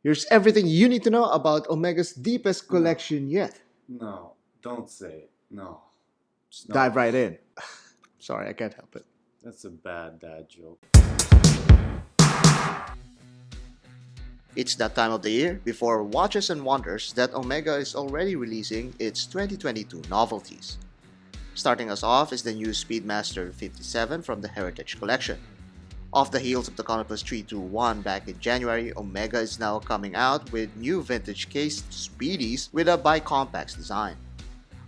Here's everything you need to know about Omega's deepest No, collection yet. no, don't say it. No, Just no. dive right in. Sorry, I can't help it. That's a bad dad joke. It's that time of the year before Watches and Wonders that Omega is already releasing its 2022 novelties. Starting us off is the new Speedmaster 57 from the Heritage Collection. Off the heels of the Conopus 321 back in January, Omega is now coming out with new vintage cased Speedies with a bicompax design.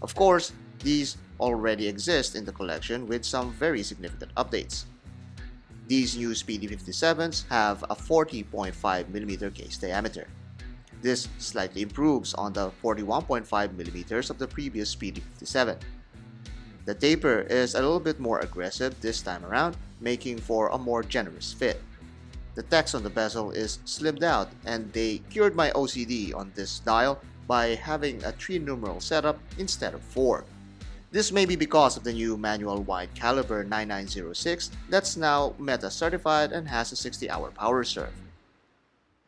Of course, these already exist in the collection with some very significant updates. These new Speedy 57s have a 40.5mm case diameter. This slightly improves on the 41.5mm of the previous Speedy 57. The taper is a little bit more aggressive this time around, making for a more generous fit. The text on the bezel is slimmed out, and they cured my OCD on this dial by having a 3 numeral setup instead of 4. This may be because of the new manual wide caliber 9906 that's now Meta certified and has a 60-hour power reserve.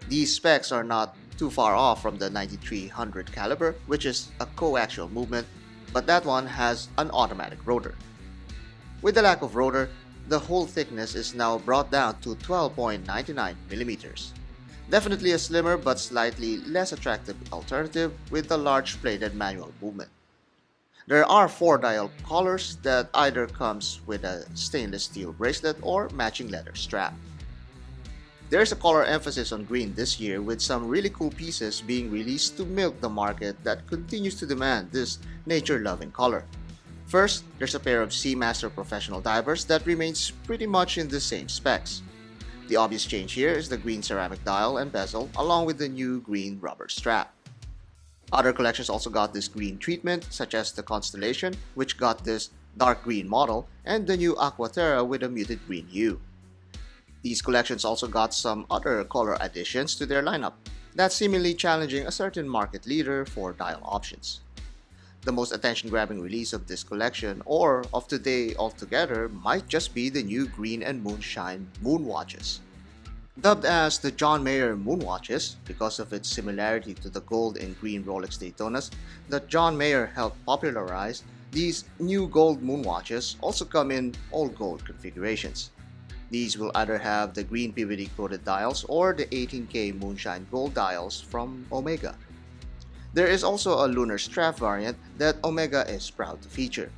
These specs are not too far off from the 9300 caliber, which is a coaxial movement, but that one has an automatic rotor. With the lack of rotor, the hole thickness is now brought down to 12.99mm. Definitely a slimmer but slightly less attractive alternative with the large plated manual movement. There are 4 dial collars that either comes with a stainless steel bracelet or matching leather strap. There's a color emphasis on green this year with some really cool pieces being released to milk the market that continues to demand this nature-loving color. First, there's a pair of Seamaster professional divers that remains pretty much in the same specs. The obvious change here is the green ceramic dial and bezel along with the new green rubber strap. Other collections also got this green treatment, such as the Constellation, which got this dark green model, and the new Aquaterra with a muted green hue. These collections also got some other color additions to their lineup, that's seemingly challenging a certain market leader for dial options. The most attention-grabbing release of this collection, or of today altogether, might just be the new green and moonshine moonwatches. Dubbed as the John Mayer moonwatches because of its similarity to the gold and green Rolex Daytonas that John Mayer helped popularize, these new gold moonwatches also come in all gold configurations. These will either have the green PVD coated dials or the 18K moonshine gold dials from Omega. There is also a lunar strap variant that Omega is proud to feature.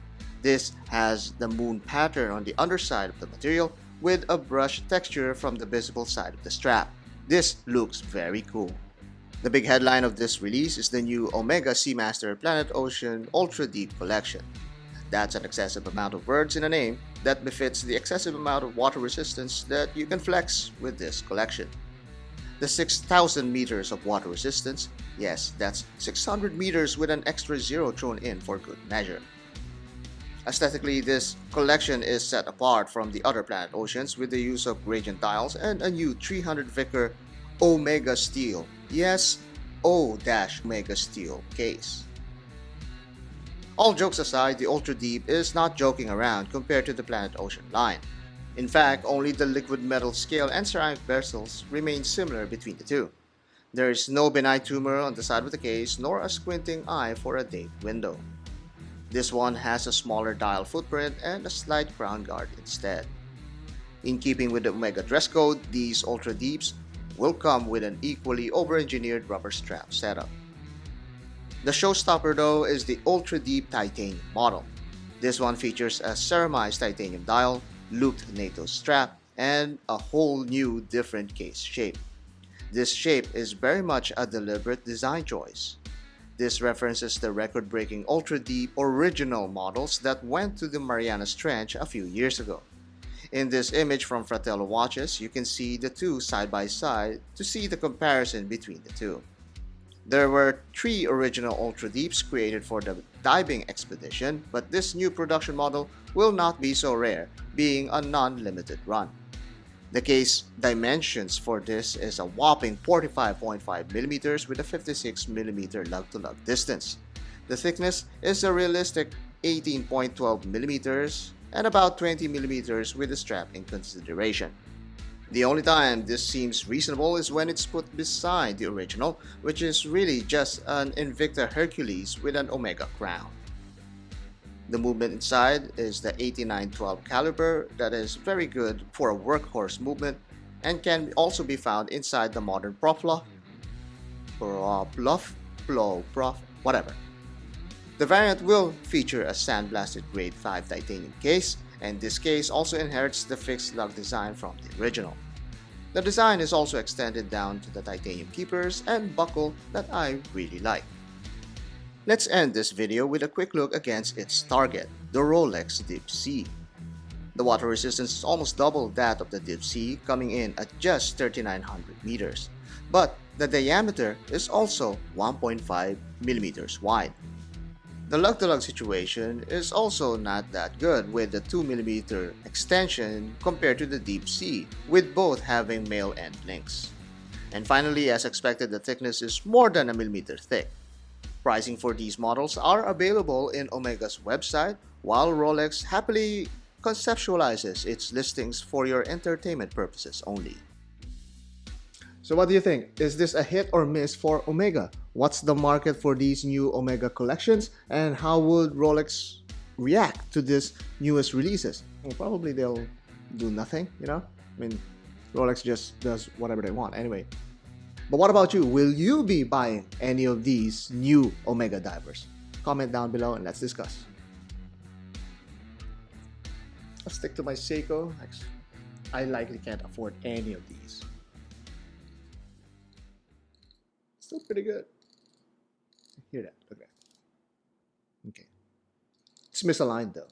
This has the moon pattern on the underside of the material with a brushed texture from the visible side of the strap. This looks very cool. The big headline of this release is the new Omega Seamaster Planet Ocean Ultra Deep Collection. That's an excessive amount of words in a name that befits the excessive amount of water resistance that you can flex with this collection. The 6,000 meters of water resistance, yes, that's 600 meters with an extra zero thrown in for good measure. Aesthetically, this collection is set apart from the other Planet Oceans with the use of gradient dials and a new 300 Vickr Omega Steel, yes, O-Omega Steel case. All jokes aside, the Ultra Deep is not joking around compared to the Planet Ocean line. In fact, only the liquid metal scale and ceramic bezels remain similar between the two. There is no benign tumor on the side of the case nor a squinting eye for a date window. This one has a smaller dial footprint and a slight crown guard instead. In keeping with the Omega dress code, these Ultra Deeps will come with an equally over-engineered rubber strap setup. The showstopper though is the Ultra Deep Titanium model. This one features a ceramized titanium dial, looped NATO strap, and a whole new different case shape. This shape is very much a deliberate design choice. This references the record-breaking Ultra Deep original models that went to the Marianas Trench a few years ago. In this image from Fratello Watches, you can see the two side by side to see the comparison between the two. There were 3 original Ultra Deeps created for the diving expedition, but this new production model will not be so rare, being a non-limited run. The case dimensions for this is a whopping 45.5mm with a 56mm lug-to-lug distance. The thickness is a realistic 18.12mm and about 20mm with the strap in consideration. The only time this seems reasonable is when it's put beside the original, which is really just an Invicta Hercules with an Omega crown. The movement inside is the 8912 caliber that is very good for a workhorse movement and can also be found inside the modern Profla, Bluff, Blow, Prof, whatever. The variant will feature a sandblasted grade 5 titanium case, and this case also inherits the fixed lug design from the original. The design is also extended down to the titanium keepers and buckle that I really like. Let's end this video with a quick look against its target, the Rolex Deep Sea. The water resistance is almost double that of the Deep Sea, coming in at just 3,900 meters, but the diameter is also 1.5 millimeters wide. The lug-to-lug situation is also not that good with the 2mm extension compared to the Deep Sea, with both having male end links. And finally, as expected, the thickness is more than a millimeter thick. Pricing for these models are available in Omega's website, while Rolex happily conceptualizes its listings for your entertainment purposes only. So what do you think? Is this a hit or miss for Omega? What's the market for these new Omega collections, and how would Rolex react to these newest releases? Well, probably they'll do nothing, you know? I mean, Rolex just does whatever they want anyway. But what about you? Will you be buying any of these new Omega divers? Comment down below and let's discuss. I'll stick to my Seiko. I likely can't afford any of these. Still pretty good. Hear that? Okay. It's misaligned though.